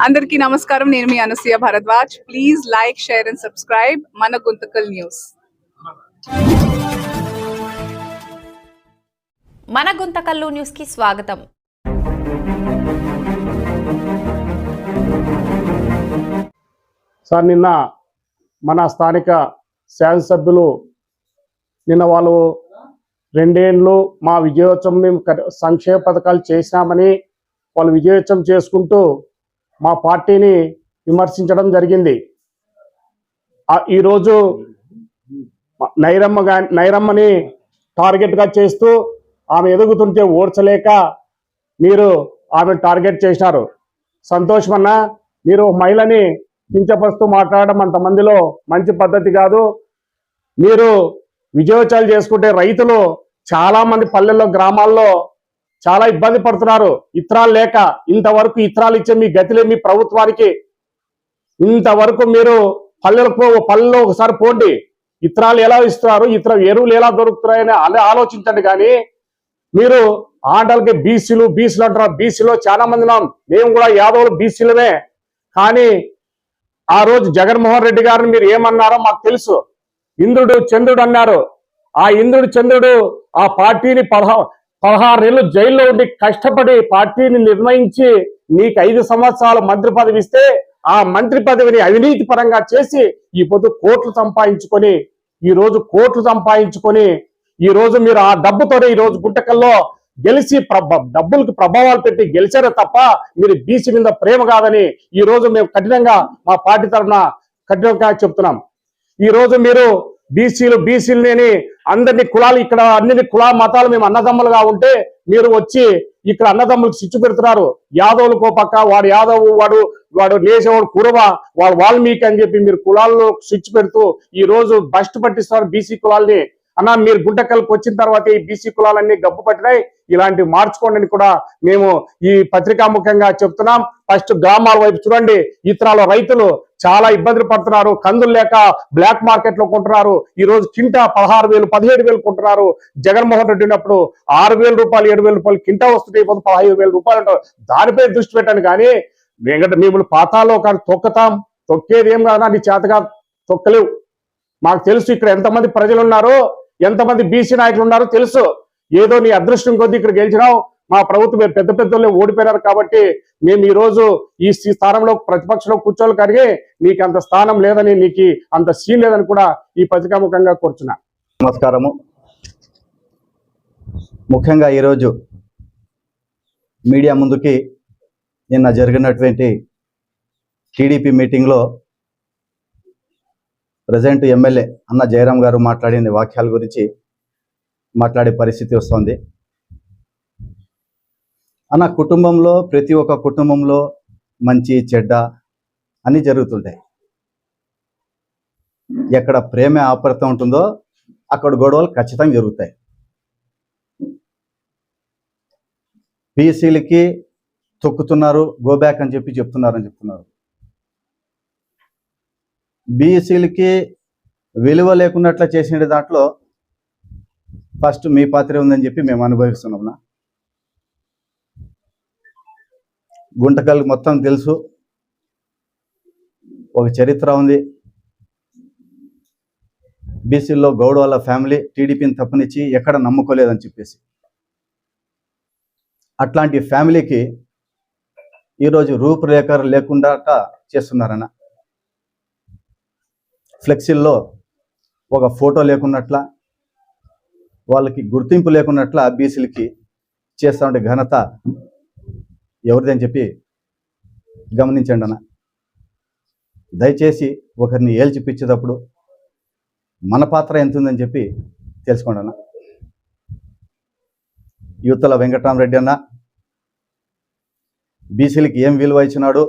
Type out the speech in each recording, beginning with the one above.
అందరికీ నమస్కారం. నేను మీ Anasuya Bharadwaj. Please like, share and subscribe మన గుంతకల్ న్యూస్. మన గుంతకల్లు న్యూస్ కి స్వాగతం. సార్, నిన్న మన స్థానిక శాసనసభ్యులు నిన్న వాళ్ళు 2 ఏళ్ళు మా విజయోత్సవం మేము సంక్షేమ పథకాలు చేసినామని వాళ్ళు విజయోత్సవం చేసుకుంటూ మా పార్టీని విమర్శించడం జరిగింది. ఈరోజు నైరమ్మని టార్గెట్గా చేస్తూ ఆమె ఎదుగుతుంటే ఓడ్చలేక మీరు ఆమెను టార్గెట్ చేసినారు. సంతోషమన్నా, మీరు మహిళని కించపరుస్తూ మాట్లాడడం అంతమందిలో మంచి పద్ధతి కాదు. మీరు విజయోత్సవాలు చేసుకుంటే రైతులు చాలా మంది పల్లెల్లో గ్రామాల్లో చాలా ఇబ్బంది పడుతున్నారు ఇత్రాలు లేక. ఇంతవరకు ఇత్రాలు ఇచ్చే మీ గతిలే మీ ప్రభుత్వానికి. ఇంతవరకు మీరు పల్లెల్లో ఒకసారి పోండి, ఇత్రాలు ఎలా ఇస్తున్నారు, ఇతర ఎరువులు ఎలా దొరుకుతున్నాయని ఆలోచించండి. కానీ మీరు ఆటలకి బీసీలు అంటారు. బీసీలో చాలా మంది ఉన్నాం, మేము కూడా యాదవులు బీసీలమే. కానీ ఆ రోజు జగన్మోహన్ రెడ్డి గారిని మీరు ఏమన్నారో మాకు తెలుసు. ఇంద్రుడు చంద్రుడు అన్నారు. ఆ ఇంద్రుడు చంద్రుడు ఆ పార్టీని 16 ఏళ్ళు జైల్లో ఉండి కష్టపడి పార్టీని నిర్ణయించి నీకు 5 సంవత్సరాలు మంత్రి పదవి ఇస్తే ఆ మంత్రి పదవిని అవినీతి పరంగా చేసి ఈ పొద్దు కోట్లు సంపాదించుకొని ఈ రోజు మీరు ఆ డబ్బుతోనే ఈ రోజు గుంటకల్లో గెలిచి డబ్బులకు ప్రభావాలు పెట్టి గెలిచారే తప్ప మీరు బీసీ మీద ప్రేమ కాదని ఈ రోజు మేము కఠినంగా మా పార్టీ తరఫున కఠినంగా చెప్తున్నాం. ఈ రోజు మీరు బీసీలు లేని అందరినీ కులాలు, ఇక్కడ అన్ని కుల మతాలు మేము అన్నదమ్ములుగా ఉంటే మీరు వచ్చి ఇక్కడ అన్నదమ్ములకు చిచ్చు పెడుతున్నారు. యాదవులకు పక్క వాడు యాదవ్, వాడు నేసేవాడు కురవ, వాడు వాల్మీకి అని చెప్పి మీరు కులాల్లో చిచ్చు పెడుతూ ఈ రోజు బస్ట్ పట్టిస్తున్నారు బీసీ కులాల్ని. అన్నా, మీరు గుంటకల్కి వచ్చిన తర్వాత ఈ బీసీ కులాలన్నీ గబ్బు పట్టినాయి, ఇలాంటివి మార్చుకోండి అని కూడా మేము ఈ పత్రికాముఖంగా చెప్తున్నాం. ఫస్ట్ గ్రామాల వైపు చూడండి. ఇతరాల రైతులు చాలా ఇబ్బందులు పడుతున్నారు, కందులు లేక బ్లాక్ మార్కెట్ లో కొంటున్నారు. ఈ రోజు కింటా 16,000 17,000 కొంటున్నారు. జగన్మోహన్ రెడ్డి ఉన్నప్పుడు 6,000 రూపాయలు 7,000 రూపాయలు కింటా వస్తుంటే ఇప్పుడు 15,000 రూపాయలు ఉంటారు. దానిపై దృష్టి పెట్టండి. కానీ మిమ్మల్ని పాతాల్లో కానీ తొక్కేది ఏం కాదన్నా, నీ చేతగా తొక్కలేవు. మాకు తెలుసు ఇక్కడ ఎంతమంది ప్రజలు ఉన్నారో, ఎంతమంది బీసీ నాయకులు ఉన్నారో తెలుసు. ఏదో నీ అదృష్టం కొద్దీ ఇక్కడ గెలిచినావు. మా ప్రభుత్వం పెద్ద ఓడిపోయినారు కాబట్టి మేము ఈ రోజు ఈ స్థానంలో ప్రతిపక్షంలో కూర్చోవాలి. కానీ నీకు అంత స్థానం లేదని, నీకు అంత సీన్ లేదని కూడా ఈ పత్రికాముఖంగా కోరుచున్నా. నమస్కారము. ముఖ్యంగా ఈరోజు మీడియా ముందుకి నిన్న జరిగినటువంటి టీడీపీ మీటింగ్లో ప్రజెంట్ ఎమ్మెల్యే అన్న జయరాం గారు మాట్లాడిన వాక్యాల గురించి మాట్లాడే పరిస్థితి వస్తుంది. అన్న, కుటుంబంలో ప్రతి ఒక్క కుటుంబంలో మంచి చెడ్డ అన్నీ జరుగుతుంటాయి. ఎక్కడ ప్రేమ ఆపరత ఉంటుందో అక్కడ గొడవలు ఖచ్చితంగా జరుగుతాయి. బీసీలకి తొక్కుతున్నారు, గో బ్యాక్ అని చెప్తున్నారు. బీసీలకి విలువ లేకున్నట్ల చేసిన దాంట్లో ఫస్ట్ మీ పాత్ర ఉందని చెప్పి మేము అనుభవిస్తున్నాం. గుంటకల్ మొత్తం తెలుసు, ఒక చరిత్ర ఉంది. బీసీల్లో గౌడ్ వాళ్ళ ఫ్యామిలీ టీడీపీని తప్పనిచ్చి ఎక్కడ నమ్ముకోలేదని చెప్పేసి అట్లాంటి ఫ్యామిలీకి ఈరోజు రూపురేఖ లేకుండా చేస్తున్నారన్న. ఫ్లెక్సీల్లో ఒక ఫోటో లేకున్నట్ల, వాళ్ళకి గుర్తింపు లేకున్నట్ల బీసీలకి చేస్తూ ఉండే ఘనత ఎవరిదని చెప్పి గమనించండి అన్న. దయచేసి ఒకరిని ఏల్చిపించేటప్పుడు మన పాత్ర ఎంత ఉందని చెప్పి తెలుసుకోండి అన్న. యువతల వెంకటరామరెడ్డి అన్న బీసీలకి ఏం విలువ ఇచ్చినాడు,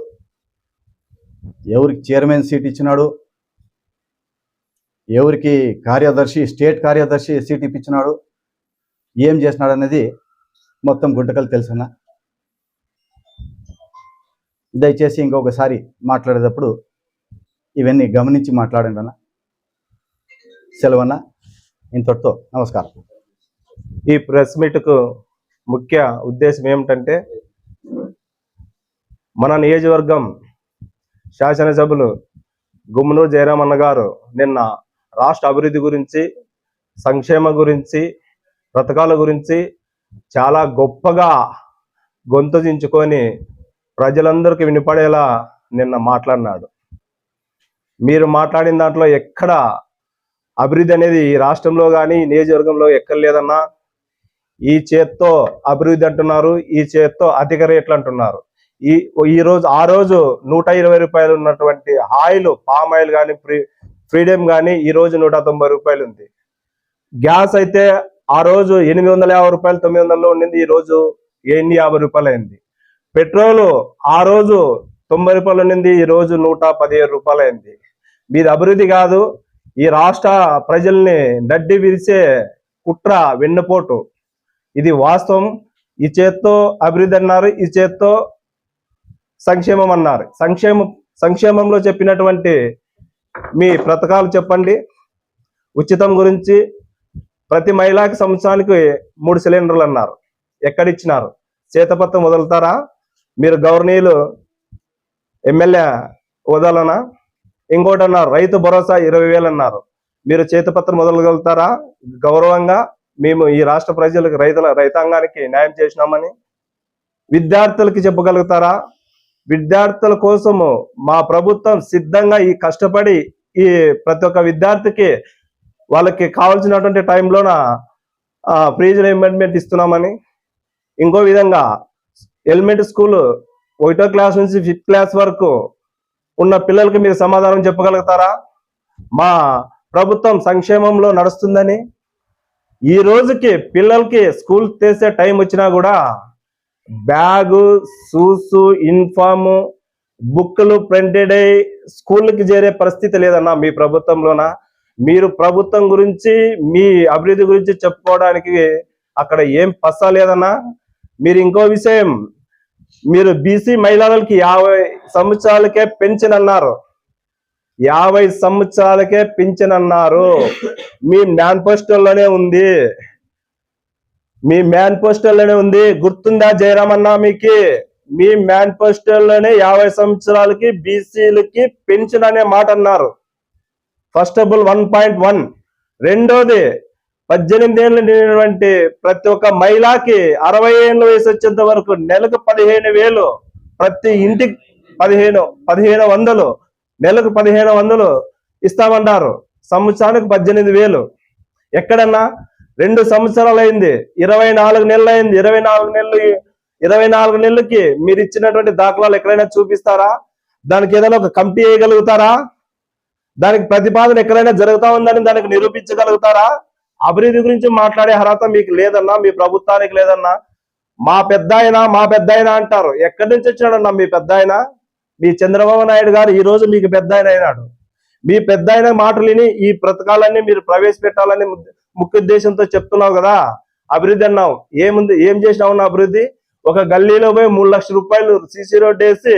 ఎవరికి చైర్మన్ సీట్ ఇచ్చినాడు, ఎవరికి స్టేట్ కార్యదర్శి సీట్ ఇప్పించినాడు, ఏం చేసినాడు అనేది మొత్తం గుంటకల్ తెలుసన్నా. దయచేసి ఇంకొకసారి మాట్లాడేటప్పుడు ఇవన్నీ గమనించి మాట్లాడండి అన్న. సెలవన్న, ఇంతటితో నమస్కారం. ఈ ప్రెస్ మీట్కు ముఖ్య ఉద్దేశం ఏమిటంటే మన నియోజకవర్గం శాసనసభ్యులు గుమ్మనూరు జయరామన్న గారు నిన్న రాష్ట్ర అభివృద్ధి గురించి, సంక్షేమ గురించి, పథకాల గురించి చాలా గొప్పగా గొంతుదించుకొని ప్రజలందరికీ వినపడేలా నిన్న మాట్లాడినాడు. మీరు మాట్లాడిన దాంట్లో ఎక్కడ అభివృద్ధి అనేది ఈ రాష్ట్రంలో కానీ నియోజకవర్గంలో ఎక్కడ లేదన్నా. ఈ చేత్తో అభివృద్ధి అంటున్నారు, ఈ చేత్తో అధిక రేట్లు అంటున్నారు. ఆ రోజు 120 రూపాయలు ఉన్నటువంటి ఆయిల్, పామ్ ఆయిల్ కానీ, ఫ్రీడమ్ కానీ ఈ రోజు 190 రూపాయలు ఉంది. గ్యాస్ అయితే ఆ రోజు 850 రూపాయలు 900లో ఉండింది, ఈ రోజు 50 రూపాయలు అయింది. పెట్రోల్ ఆ రోజు 90 రూపాయలు ఉండింది, ఈ రోజు 117 రూపాయలు అయింది. మీది అభివృద్ధి కాదు, ఈ రాష్ట్ర ప్రజల్ని నడ్డి విరిసే కుట్ర, వెన్నుపోటు. ఇది వాస్తవం. ఈ చేత్తో అభివృద్ధి అన్నారు, ఈ చేత్తో సంక్షేమం అన్నారు. సంక్షేమంలో చెప్పినటువంటి మీ పథకాలు చెప్పండి. ఉచితం గురించి ప్రతి మహిళకి సంవత్సరానికి 3 సిలిండర్లు అన్నారు. ఎక్కడిచ్చినారు? చేతపత్రం వదులుతారా? మీరు గవర్నీయులు ఎమ్మెల్యే వదలనా? ఇంకోటి అన్నారు, రైతు భరోసా 20,000 అన్నారు. మీరు చేతపత్రం వదలగలుగుతారా? గౌరవంగా మేము ఈ రాష్ట్ర ప్రజలకు, రైతాంగానికి న్యాయం చేసినామని విద్యార్థులకి చెప్పగలుగుతారా? విద్యార్థుల కోసము మా ప్రభుత్వం సిద్ధంగా ఈ కష్టపడి ఈ ప్రతి ఒక్క విద్యార్థికి వాళ్ళకి కావాల్సినటువంటి టైంలోన ఫీజు రీయింబర్స్మెంట్ ఇస్తున్నామని. ఇంకో విధంగా ఎలిమెంటరీ స్కూల్ 1వ క్లాస్ నుంచి 5th క్లాస్ వరకు ఉన్న పిల్లలకి మీరు సమాధానం చెప్పగలుగుతారా? మా ప్రభుత్వం సంక్షేమంలో నడుస్తుందని. ఈ రోజుకి పిల్లలకి స్కూల్ చేసే టైం వచ్చినా కూడా బ్యాగు, షూస్, యూనిఫాము, బుక్లు ప్రింటెడ్ అయ్యి స్కూల్కి చేరే పరిస్థితి లేదన్నా మీ ప్రభుత్వంలోన. మీరు ప్రభుత్వం గురించి, మీ అభివృద్ధి గురించి చెప్పుకోవడానికి అక్కడ ఏం పస్సా లేదన్నా. మీరు ఇంకో విషయం, మీరు బీసీ మహిళలకి 50 సంవత్సరాలకే పెన్షన్ అన్నారు. 50 సంవత్సరాలకే పింఛన్ అన్నారు. మీ మేనిఫెస్టోలోనే ఉంది, మీ మేనిఫెస్టోలోనే ఉంది. గుర్తుందా జయరామన్న మీకు? మీ మేనిఫెస్టోలోనే 50 సంవత్సరాలకి బీసీలకి పెన్షన్ అనే మాట అన్నారు. First of all 1.1. రెండోది, 18 ఏళ్ళు నిండినటువంటి ప్రతి ఒక్క మహిళకి 60 ఏళ్ళ వయసు వచ్చేంత వరకు నెలకు 15,000, ప్రతి ఇంటికి 1500, నెలకు 1500 ఇస్తామన్నారు. సంవత్సరానికి 18,000. ఎక్కడన్నా 2 సంవత్సరాలు అయింది, 24 నెలలు అయింది. 24 నెలలకి మీరు ఇచ్చినటువంటి దాఖలాలు ఎక్కడైనా చూపిస్తారా? దానికి ఏదైనా ఒక కమిటీ వేయగలుగుతారా? దానికి ప్రతిపాదన ఎక్కడైనా జరుగుతా ఉందని దానికి నిరూపించగలుగుతారా? అభివృద్ధి గురించి మాట్లాడే అర్హత మీకు లేదన్నా, మీ ప్రభుత్వానికి లేదన్నా. మా పెద్ద ఆయన అంటారు. ఎక్కడి నుంచి వచ్చినాడన్నా మీ పెద్ద ఆయన? మీ చంద్రబాబు నాయుడు గారు ఈ రోజు మీకు పెద్ద ఆయన అయినాడు. మీ పెద్ద ఆయన మాటలు విని ఈ పథకాలన్నీ మీరు ప్రవేశపెట్టాలని ముఖ్య ఉద్దేశంతో చెప్తున్నావు కదా. అభివృద్ధి అన్నావు, ఏముంది? ఏం చేసినావు నా అభివృద్ధి? ఒక గల్లీలో పోయి 3 లక్షల రూపాయలు సీసీ రోడ్ వేసి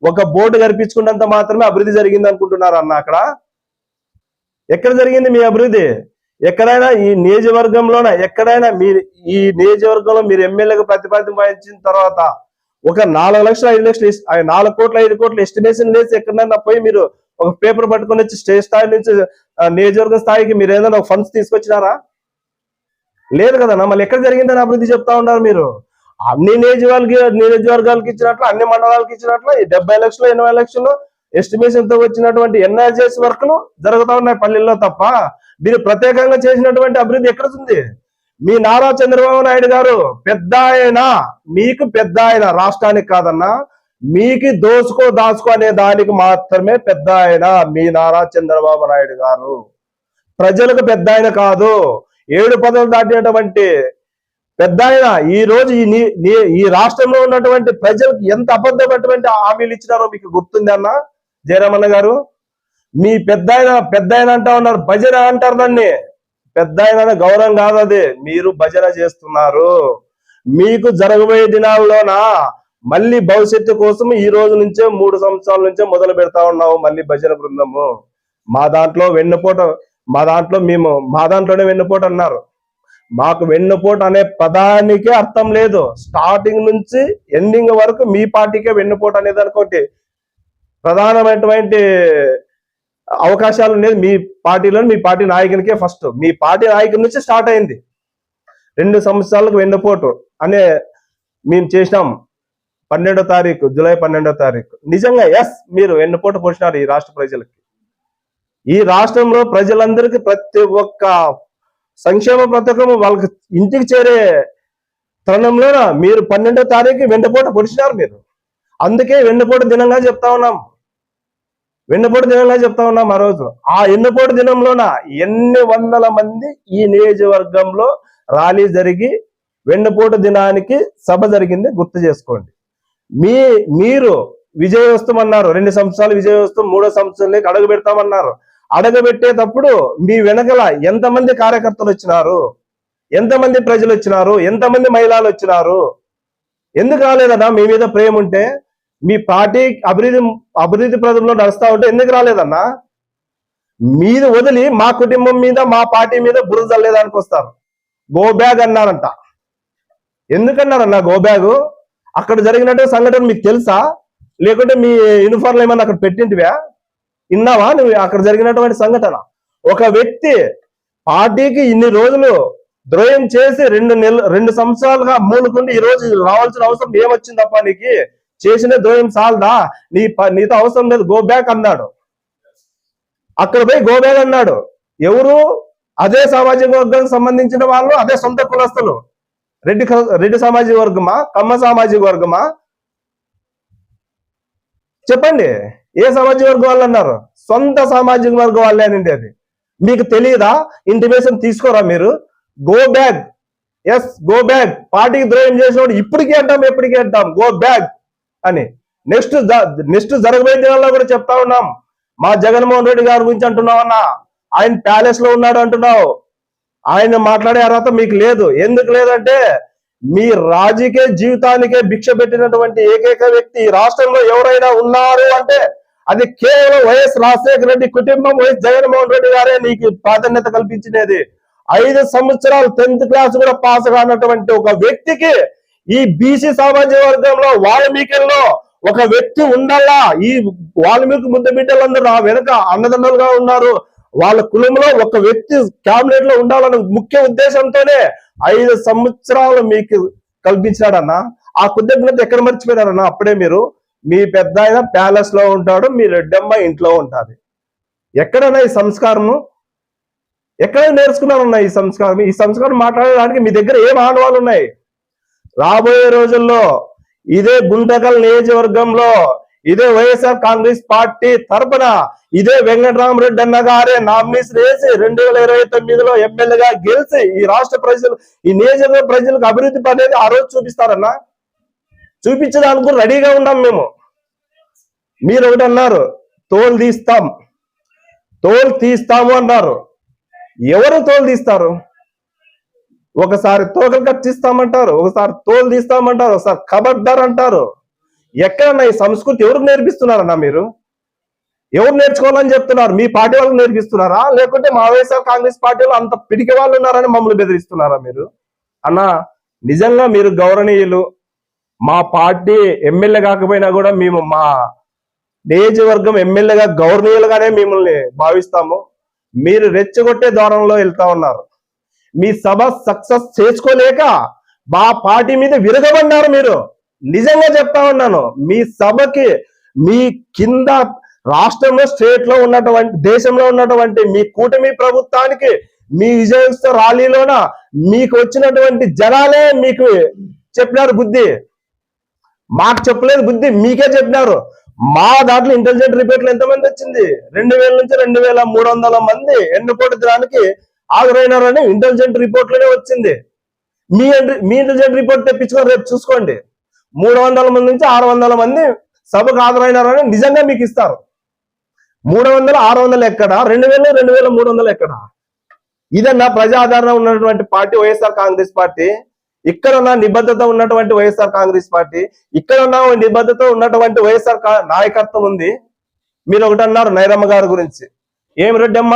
ఒక బోర్డు కనిపించుకున్నంత మాత్రమే అభివృద్ధి జరిగింది అనుకుంటున్నారు అన్న. అక్కడ ఎక్కడ జరిగింది మీ అభివృద్ధి? ఎక్కడైనా ఈ నియోజకవర్గంలోన ఎక్కడైనా మీరు ఈ నియోజకవర్గంలో మీరు ఎమ్మెల్యేగా ప్రతిపాదించిన తర్వాత ఒక 4 లక్షలు 5 లక్షలు 4 కోట్ల 5 కోట్ల ఎస్టిమేషన్ వేసి ఎక్కడైనా పోయి మీరు ఒక పేపర్ పట్టుకొని వచ్చి స్టేట్ స్థాయి నుంచి నియోజకవర్గ స్థాయికి మీరు ఏదైనా ఒక ఫండ్స్ తీసుకొచ్చినారా? లేదు కదన్నా. మళ్ళీ ఎక్కడ జరిగిందని అభివృద్ధి చెప్తా ఉన్నారు మీరు. అన్ని నియోజకవర్గాలకు ఇచ్చినట్లు, అన్ని మండలాలకు ఇచ్చినట్లు 70 లక్షలు 80 లక్షలు ఎస్టిమేషన్ తో వచ్చినటువంటి ఎన్ఆర్జీఎస్ వర్క్లు జరుగుతూ ఉన్నాయి పల్లెల్లో తప్ప మీరు ప్రత్యేకంగా చేసినటువంటి అభివృద్ధి ఎక్కడ ఉంది? మీ నారా చంద్రబాబు నాయుడు గారు పెద్ద ఆయన, మీకు పెద్ద ఆయన, రాష్ట్రానికి కాదన్నా, మీకు దాచుకో అనే దానికి మాత్రమే పెద్ద ఆయన మీ నారా చంద్రబాబు నాయుడు గారు. ప్రజలకు పెద్ద ఆయన కాదు. 7 పదవులు దాటినటువంటి పెద్ద ఆయన ఈ రోజు ఈ రాష్ట్రంలో ఉన్నటువంటి ప్రజలకు ఎంత అబద్ధమైనటువంటి హామీలు ఇచ్చినారో మీకు గుర్తుంది అన్న జయరామన్న గారు? మీ పెద్ద ఆయన అంటా ఉన్నారు, భజన అంటారు దాన్ని. పెద్ద ఆయన గౌరవం కాదు అది, మీరు భజన చేస్తున్నారు. మీకు జరగబోయే దినాల్లోనా మళ్ళీ భవిష్యత్తు కోసం ఈ రోజు నుంచే 3 సంవత్సరాల నుంచే మొదలు పెడతా ఉన్నాము మళ్ళీ భజన బృందము. మా దాంట్లోనే వెన్నుపోటు అన్నారు. మాకు వెన్నుపోటు అనే పదానికే అర్థం లేదు. స్టార్టింగ్ నుంచి ఎండింగ్ వరకు మీ పార్టీకే వెన్నుపోటు అనేది అనుకోటి ప్రధానమైనటువంటి అవకాశాలు ఉండేది మీ పార్టీలో, మీ పార్టీ నాయకునికే. ఫస్ట్ మీ పార్టీ నాయకుడి నుంచి స్టార్ట్ అయింది 2 సంవత్సరాలకు వెన్నుపోటు అనే మేము చేసినాం 12వ తారీఖు, జూలై 12వ తారీఖు. నిజంగా ఎస్, మీరు వెన్నుపోటు పోసినారు ఈ రాష్ట్ర ప్రజలకి. ఈ రాష్ట్రంలో ప్రజలందరికీ ప్రతి ఒక్క సంక్షేమ పథకం వాళ్ళకి ఇంటికి చేరే తరుణంలోన మీరు 12వ తారీఖు వెన్నుపోటు పొడిచినారు మీరు. అందుకే వెన్నుపోటు దినంగా చెప్తా ఉన్నాం, వెన్నుపోటు దినంగా చెప్తా ఉన్నాం. ఆ రోజు ఆ వెన్నుపోటు దినంలోన ఎన్ని వందల మంది ఈ నియోజకవర్గంలో ర్యాలీ జరిగి వెన్నుపోటు దినానికి సభ జరిగింది గుర్తు చేసుకోండి. మీరు విజయోత్సవం అన్నారు, 2 సంవత్సరాలు విజయోత్సవం, 3వ సంవత్సరంలోకి అడుగు పెడతామన్నారు. అడగబెట్టేటప్పుడు మీ వెనకల ఎంతమంది కార్యకర్తలు వచ్చినారు, ఎంతమంది ప్రజలు వచ్చినారు, ఎంతమంది మహిళలు వచ్చినారు? ఎందుకు రాలేదన్నా? మీ మీద ప్రేమ ఉంటే, మీ పార్టీ అభివృద్ధి ప్రదంలో నడుస్తా ఉంటే ఎందుకు రాలేదన్నా? మీద వదిలి మా కుటుంబం మీద, మా పార్టీ మీద బురద చల్లేదానికి వస్తారు. గో బ్యాగ్ అన్నారంట. ఎందుకన్నారన్నా గో బ్యాగ్? అక్కడ జరిగినట్టు సంఘటన మీకు తెలుసా? లేకుంటే మీ యూనిఫార్మ్ ఏమన్నా అక్కడ పెట్టింటివా? విన్నావా నువ్వు అక్కడ జరిగినటువంటి సంఘటన? ఒక వ్యక్తి పార్టీకి ఇన్ని రోజులు ద్రోహం చేసి 2 సంవత్సరాలుగా మూలుకుండి ఈ రోజు రావాల్సిన అవసరం ఏమొచ్చింది తప్ప నీకు? చేసిన ద్రోహం చాలదా? నీతో అవసరం లేదు, గో బ్యాక్ అన్నాడు. అక్కడ పోయి గో బ్యాక్ అన్నాడు. ఎవరు? అదే సామాజిక వర్గానికి సంబంధించిన వాళ్ళు, అదే సొంత కులస్తులు. రెడ్డి సామాజిక వర్గమా, కమ్మ సామాజిక వర్గమా? చెప్పండి, ఏ సామాజిక వర్గం వాళ్ళు అన్నారు? సొంత సామాజిక వర్గం వాళ్ళే అనండి. అది మీకు తెలియదా? ఇంటిమేషన్ తీసుకోరా మీరు? Go back, yes go back. పార్టీకి ద్రోహం చేసినప్పుడు ఇప్పటికీ అంటాం, ఎప్పటికీ అంటాం గో బ్యాక్ అని. నెక్స్ట్ జరగబోయే దినాల్లో కూడా చెప్తా ఉన్నాం. మా జగన్మోహన్ రెడ్డి గారి గురించి అంటున్నావు అన్న, ఆయన ప్యాలెస్ లో ఉన్నాడు అంటున్నావు. ఆయన మాట్లాడే అర్హత మీకు లేదు. ఎందుకు లేదంటే మీ రాజకీయ జీవితానికే భిక్ష పెట్టినటువంటి ఏకైక వ్యక్తి ఈ రాష్ట్రంలో ఎవరైనా ఉన్నారు అంటే అది కేవలం వైఎస్ రాజశేఖర రెడ్డి కుటుంబం, వైఎస్ జగన్మోహన్ రెడ్డి గారే నీకు ప్రాధాన్యత కల్పించినది. 5 సంవత్సరాలు 10th క్లాస్ కూడా పాస్ కానటువంటి ఒక వ్యక్తికి ఈ బీసీ సామాజిక వర్గంలో వాల్మీకిల్లో ఒక వ్యక్తి ఉండాలా. ఈ వాల్మీకి ముద్ద బిడ్డలందరూ నా వెనక అన్నదండలుగా ఉన్నారు. వాళ్ళ కులంలో ఒక వ్యక్తి క్యాబినెట్ లో ఉండాలన్న ముఖ్య ఉద్దేశంతోనే 5 సంవత్సరాలు మీకు కల్పించాడన్నా. ఆ కృతజ్ఞత ఎక్కడ మర్చిపోయారన్నా? అప్పుడే మీరు, మీ పెద్ద ఆయన ప్యాలెస్ లో ఉంటాడు, మీ రెడ్డమ్మ ఇంట్లో ఉంటుంది. ఎక్కడన్నా ఈ సంస్కారము? ఎక్కడ నేర్చుకున్నారన్నా ఈ సంస్కారం? ఈ సంస్కారం మాట్లాడడానికి మీ దగ్గర ఏం ఆనవాళ్ళు ఉన్నాయి? రాబోయే రోజుల్లో ఇదే గుంతకల్ నియోజకవర్గంలో ఇదే వైఎస్ఆర్ కాంగ్రెస్ పార్టీ తరపున ఇదే వెంకటరామరెడ్డి అన్న గారే నామినేషన్ వేసి 2029లో ఎమ్మెల్యేగా గెలిచి ఈ రాష్ట్ర ప్రజలు, ఈ నియోజకవర్గ ప్రజలకు అభివృద్ధి అనేది ఆ రోజు చూపిస్తారన్నా. చూపించడానికి రెడీగా ఉన్నాం మేము. మీరు ఒకటి అన్నారు, తోలు తీస్తాము అన్నారు. ఎవరు తోలు తీస్తారు? ఒకసారి తోకలు కట్టిస్తామంటారు, ఒకసారి తోలు తీస్తామంటారు, ఒకసారి ఖబర్దార్ అంటారు. ఎక్కడన్నా ఈ సంస్కృతి ఎవరు నేర్పిస్తున్నారన్నా? మీరు ఎవరు నేర్చుకోవాలని చెప్తున్నారు? మీ పార్టీ వాళ్ళకి నేర్పిస్తున్నారా? లేకుంటే మా వైఎస్ఆర్ కాంగ్రెస్ పార్టీలో అంత పిడికి వాళ్ళు ఉన్నారని మమ్మల్ని బెదిరిస్తున్నారా మీరు? అన్నా నిజంగా మీరు గౌరవనీయులు. మా పార్టీ ఎమ్మెల్యే కాకపోయినా కూడా మేము మా నియోజకవర్గం ఎమ్మెల్యేగా గౌరవనీయులుగానే మిమ్మల్ని భావిస్తాము. మీరు రెచ్చగొట్టే ద్వారంలో వెళ్తా ఉన్నారు. మీ సభ సక్సెస్ చేసుకోలేక మా పార్టీ మీద విరగబడ్డారు మీరు. నిజంగా చెప్తా ఉన్నాను, మీ సభకి, మీ కింద రాష్ట్రంలో, స్టేట్ లో ఉన్నటువంటి, దేశంలో ఉన్నటువంటి మీ కూటమి ప్రభుత్వానికి మీ విజయోత్సవ ర్యాలీలోన మీకు వచ్చినటువంటి జనాలే మీకు చెప్పినారు బుద్ధి. మాకు చెప్పలేదు బుద్ధి, మీకే చెప్పినారు. మా దాంట్లో ఇంటెలిజెంట్ రిపోర్ట్లు ఎంతమంది వచ్చింది? 2000 నుంచి 2300 మంది ఎన్నుకోటి దినానికి హాజరైనారని ఇంటెలిజెంట్ రిపోర్ట్లోనే వచ్చింది. మీ ఇంటెలిజెంట్ రిపోర్ట్ తెప్పించుకొని రేపు చూసుకోండి. 300 మంది నుంచి 600 మంది సభకు హాజరైనారని నిజంగా మీకు ఇస్తారు. 300, 600 ఎక్కడ? 2000, 2300 ఎక్కడ? ఇదన్నా ప్రజాదరణ ఉన్నటువంటి పార్టీ వైఎస్ఆర్ కాంగ్రెస్ పార్టీ. ఇక్కడ ఉన్న నిబద్ధత ఉన్నటువంటి వైఎస్ఆర్ కాంగ్రెస్ పార్టీ, ఇక్కడ ఉన్న నిబద్ధత ఉన్నటువంటి వైఎస్ఆర్ నాయకత్వం ఉంది. మీరు ఒకటి అన్నారు నైరమ్మ గారి గురించి. ఏం రెడ్డమ్మ?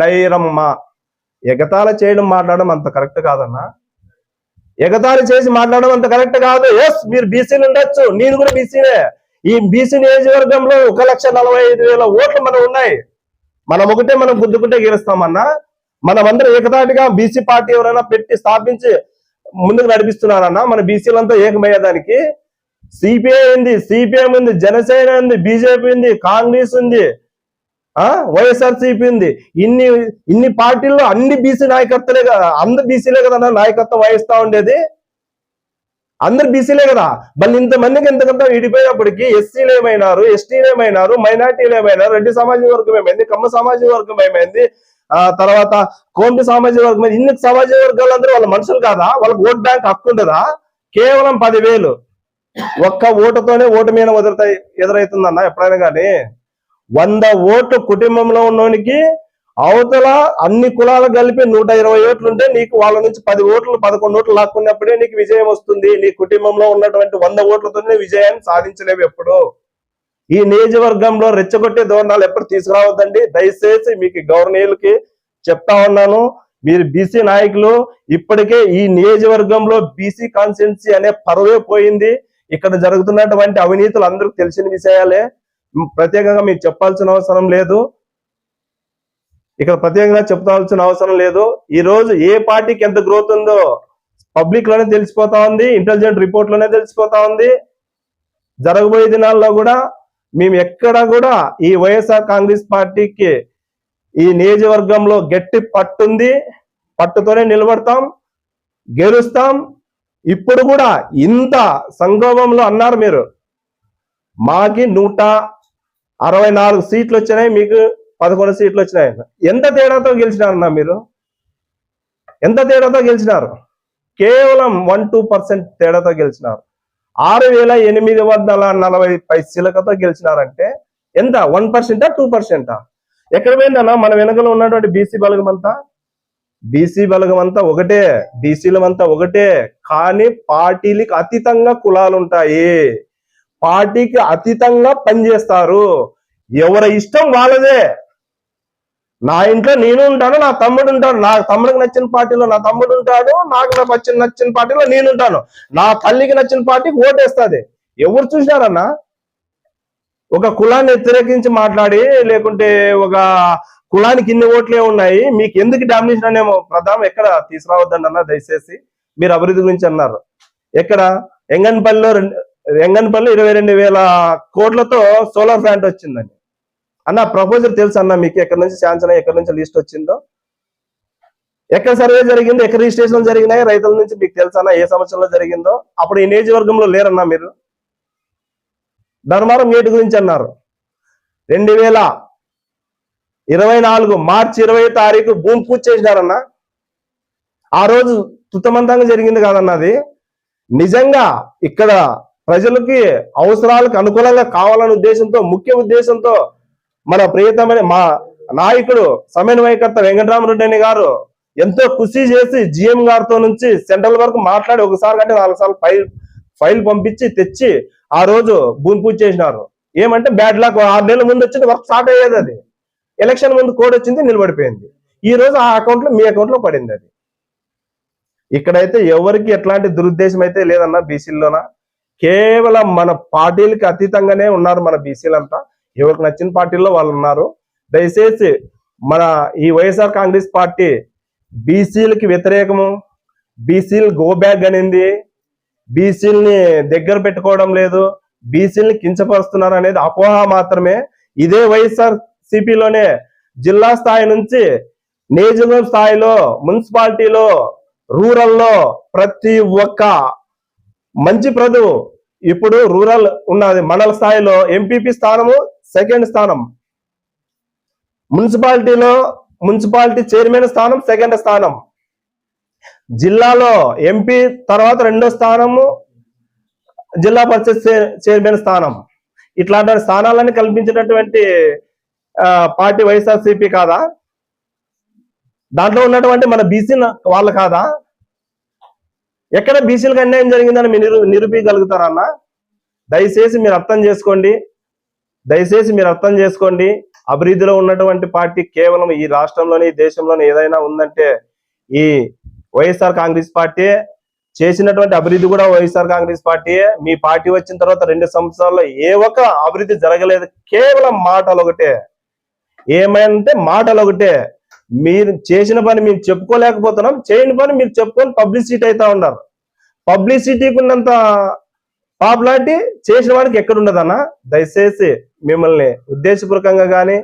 నైరమ్మ ఎగతాళి చేయడం మాట్లాడడం అంత కరెక్ట్ కాదన్నా. ఎగతాళి చేసి మాట్లాడడం అంత కరెక్ట్ కాదు. ఎస్, మీరు బీసీలు ఉండొచ్చు, నేను కూడా బీసీనే. ఈ బీసీ నియోజకవర్గంలో 1,45,000 ఓట్లు మనం ఉన్నాయి. మనం ఒకటే మనం గుద్దుకుంటే గెలుస్తామన్నా. మనమందరం ఏకతాటిగా బీసీ పార్టీ ఎవరైనా పెట్టి స్థాపించి ముందుకు నడిపిస్తున్నారన్నా. మన బీసీలంతా ఏకమయ్యేదానికి సిపిఐ ఉంది, సిపిఎం ఉంది, జనసేన ఉంది, బీజేపీ ఉంది, కాంగ్రెస్ ఉంది, వైఎస్ఆర్సీపీ ఉంది. ఇన్ని పార్టీల్లో అన్ని బీసీ నాయకత్వలే కదా, అందరు బీసీలే కదా నాయకత్వం వహిస్తా ఉండేది. అందరు బీసీలే కదా. మళ్ళీ ఇంతమందికి ఎంతకంత విడిపోయినప్పటికీ ఎస్సీలు ఏమైనారు, ఎస్టీలు ఏమైనారు, మైనార్టీలు ఏమైనారు, రెడ్డి సామాజిక వర్గం ఏమైంది, కమ్మ సామాజిక వర్గం ఏమైంది, తర్వాత కోంటి సామాజిక వర్గం, ఇన్ని సామాజిక వర్గాలందరూ వాళ్ళ మనుషులు కాదా? వాళ్ళకి ఓట్ బ్యాంక్ హక్కు ఉండదా? కేవలం 10,000 ఒక్క ఓటుతోనే ఓటు మీద ఎదురవుతుందన్న. ఎప్పుడైనా కానీ 100 ఓట్లు కుటుంబంలో ఉన్నోనికి అవతల అన్ని కులాలు కలిపి 120 ఓట్లు ఉంటే నీకు వాళ్ళ నుంచి 10 ఓట్లు 11 ఓట్లు లాక్కున్నప్పుడే నీకు విజయం వస్తుంది. నీ కుటుంబంలో ఉన్నటువంటి 100 ఓట్లతోనే విజయాన్ని సాధించలేవు ఎప్పుడు. ఈ నియోజకవర్గంలో రెచ్చగొట్టే ధోరణాలు ఎప్పుడు తీసుకురావద్దండి. దయచేసి మీకు గవర్నీయులకి చెప్తా ఉన్నాను. మీరు బీసీ నాయకులు ఇప్పటికే ఈ నియోజకవర్గంలో బీసీ కాన్స్టిట్యున్సీ అనే పరువే పోయింది. ఇక్కడ జరుగుతున్నటువంటి అవినీతులు అందరికి తెలిసిన విషయాలే. ప్రత్యేకంగా మీకు చెప్పాల్సిన అవసరం లేదు. ఇక్కడ ప్రత్యేకంగా చెప్పాల్సిన అవసరం లేదు. ఈ రోజు ఏ పార్టీకి ఎంత గ్రోత్ ఉందో పబ్లిక్ లోనే తెలిసిపోతా ఉంది, ఇంటెలిజెంట్ రిపోర్ట్ లోనే తెలిసిపోతా ఉంది. జరగబోయే దినాల్లో కూడా మేము ఎక్కడ కూడా ఈ వైఎస్ఆర్ కాంగ్రెస్ పార్టీకి ఈ నియోజకవర్గంలో గట్టి పట్టుంది, పట్టుతోనే నిలబడతాం, గెలుస్తాం. ఇప్పుడు కూడా ఇంత సంక్షోభంలో అన్నారు మీరు, మాకి 164 సీట్లు వచ్చినాయి, మీకు 11 సీట్లు వచ్చినాయి. ఎంత తేడాతో గెలిచినారన్నా మీరు? ఎంత తేడాతో గెలిచినారు? కేవలం 1-2% తేడాతో గెలిచినారు. 6,840 పైసలతో గెలిచినారంటే ఎంత? 1%, 2%? ఎక్కడ పోయిందన్నా మన వెనుకలో ఉన్నటువంటి బీసీ బలగం అంతా? బీసీ బలగం అంతా ఒకటే, బీసీలమంతా ఒకటే. కానీ పార్టీలకు అతీతంగా కులాలు ఉంటాయి, పార్టీకి అతీతంగా పనిచేస్తారు. ఎవరి ఇష్టం వాళ్ళదే. నా ఇంట్లో నేను ఉంటాను, నా తమ్ముడు ఉంటాడు, నా తమ్ముడికి నచ్చిన పార్టీలో నా తమ్ముడు ఉంటాడు, నాకు నచ్చిన పార్టీలో నేను ఉంటాను. నా తల్లికి నచ్చిన పార్టీకి ఓటేస్తుంది. ఎవరు చూసినారన్నా ఒక కులాన్ని వ్యతిరేకించి మాట్లాడి, లేకుంటే ఒక కులానికి ఇన్ని ఓట్లే ఉన్నాయి, మీకు ఎందుకు డామినేషన్ అనేమో ప్రధానం ఎక్కడ తీసుకురావద్దండి అన్న. దయచేసి మీరు అభివృద్ధి గురించి అన్నారు. ఎక్కడ? ఎంగన్పల్లిలో 22,000 కోట్లతో సోలార్ ప్లాంట్ వచ్చిందని అన్న. ప్రపోజల్ తెలుసు అన్న మీకు? ఎక్కడి నుంచి శాంక్షన్, ఎక్కడి నుంచి లిస్ట్ వచ్చిందో, ఎక్కడ సర్వే జరిగిందో, ఎక్కడ రిజిస్ట్రేషన్ జరిగినాయి రైతుల నుంచి మీకు తెలుసు అన్న? ఏ సంవత్సరంలో జరిగిందో? అప్పుడు ఈ నియోజకవర్గంలో లేరన్నా మీరు. ధర్మారం గేటు గురించి అన్నారు. 2024 మార్చి 20వ తారీఖు భూమి పూజ చేసినారన్నా. ఆ రోజు తుతమంతంగా జరిగింది కాదన్నది. నిజంగా ఇక్కడ ప్రజలకి అవసరాలకు అనుకూలంగా కావాలనే ఉద్దేశంతో, ముఖ్య ఉద్దేశంతో మన ప్రియతమైన మా నాయకుడు సమన్వయకర్త వెంకటరామరెడ్డి గారు ఎంతో కృషి చేసి జిఎం గారితో నుంచి సెంట్రల్ వరకు మాట్లాడి ఒకసారి కంటే 4 సార్లు ఫైల్ పంపించి తెచ్చి ఆ రోజు భూమి పూజ చేసినారు. ఏమంటే బ్యాడ్ లాక్. 6 నెలల ముందు వచ్చింది, వర్క్ స్టార్ట్ అయ్యేది. అది ఎలక్షన్ ముందు కోడ్ వచ్చింది, నిలబడిపోయింది. ఈ రోజు ఆ అకౌంట్ లో, మీ అకౌంట్ లో పడింది అది. ఇక్కడైతే ఎవరికి ఎట్లాంటి దురుద్దేశం అయితే లేదన్నా బీసీల్లోన. కేవలం మన పార్టీలకి అతీతంగానే ఉన్నారు మన బీసీలంతా. ఎవరికి నచ్చిన పార్టీల్లో వాళ్ళు ఉన్నారు. దయచేసి మన ఈ వైఎస్ఆర్ కాంగ్రెస్ పార్టీ బీసీలకి వ్యతిరేకము, బీసీలు గో బ్యాక్ అనింది, బీసీలని దగ్గర పెట్టుకోవడం లేదు, బీసీలని కించపరుస్తున్నారు అనేది అపోహ మాత్రమే. ఇదే వైఎస్ఆర్ సిపిలోనే జిల్లా స్థాయి నుంచి నియోజకవర్గం స్థాయిలో, మున్సిపాలిటీలో, రూరల్లో ప్రతి ఒక్క మంచి ప్రభువు ఇప్పుడు రూరల్ ఉన్నది. మండల స్థాయిలో ఎంపీపీ స్థానము 2nd స్థానం, మున్సిపాలిటీలో మున్సిపాలిటీ చైర్మన్ స్థానం 2nd స్థానం, జిల్లాలో ఎంపీ తర్వాత 2వ స్థానము జిల్లా పరిషత్ చైర్మన్ స్థానం. ఇట్లాంటి స్థానాలన్నీ కల్పించినటువంటి పార్టీ వైఎస్ఆర్సీపీ కాదా? దాంట్లో ఉన్నటువంటి మన బీసీ వాళ్ళు కాదా? ఎక్కడ బీసీలకు అన్యాయం జరిగిందని మీరు నిరూపించగలుగుతారన్నా? దయచేసి మీరు అర్థం చేసుకోండి. అభివృద్ధిలో ఉన్నటువంటి పార్టీ కేవలం ఈ రాష్ట్రంలోని ఈ దేశంలోని ఏదైనా ఉందంటే ఈ వైఎస్ఆర్ కాంగ్రెస్ పార్టీ చేసినటువంటి అభివృద్ధి కూడా వైఎస్ఆర్ కాంగ్రెస్ పార్టీయే. మీ పార్టీ వచ్చిన తర్వాత 2 సంవత్సరాల్లో ఏ ఒక్క అభివృద్ధి జరగలేదు. కేవలం మాటలు ఒకటే, ఏమంటే మాటలు ఒకటే. మీరు చేసిన పని మేము చెప్పుకోలేకపోతున్నాం, చేయని పని మీరు చెప్పుకొని పబ్లిసిటీ అవుతా ఉన్నారు. పబ్లిసిటీకి ఉన్నంత పాపులారిటీ చేసిన వాడికి ఎక్కడుండదన్నా? దయచేసి మిమ్మల్ని ఉద్దేశపూర్వకంగా కానీ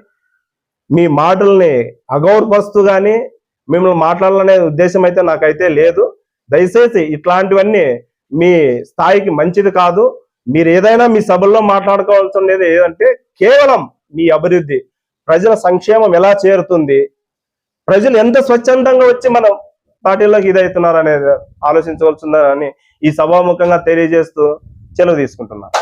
మీ మాటల్ని అగౌరవపరుస్తూ కానీ మిమ్మల్ని మాట్లాడాలనే ఉద్దేశం అయితే నాకైతే లేదు. దయచేసి ఇట్లాంటివన్నీ మీ స్థాయికి మంచిది కాదు. మీరు ఏదైనా మీ సభల్లో మాట్లాడుకోవాల్సి ఉండేది ఏదంటే కేవలం మీ అభివృద్ధి, ప్రజల సంక్షేమం ఎలా చేరుతుంది, ప్రజలు ఎంత స్వచ్ఛందంగా వచ్చి మన పార్టీలోకి ఇదవుతున్నారు అనేది ఆలోచించవలసిందని ఈ సభాముఖంగా తెలియజేస్తూ సెలవు తీసుకుంటున్నాను.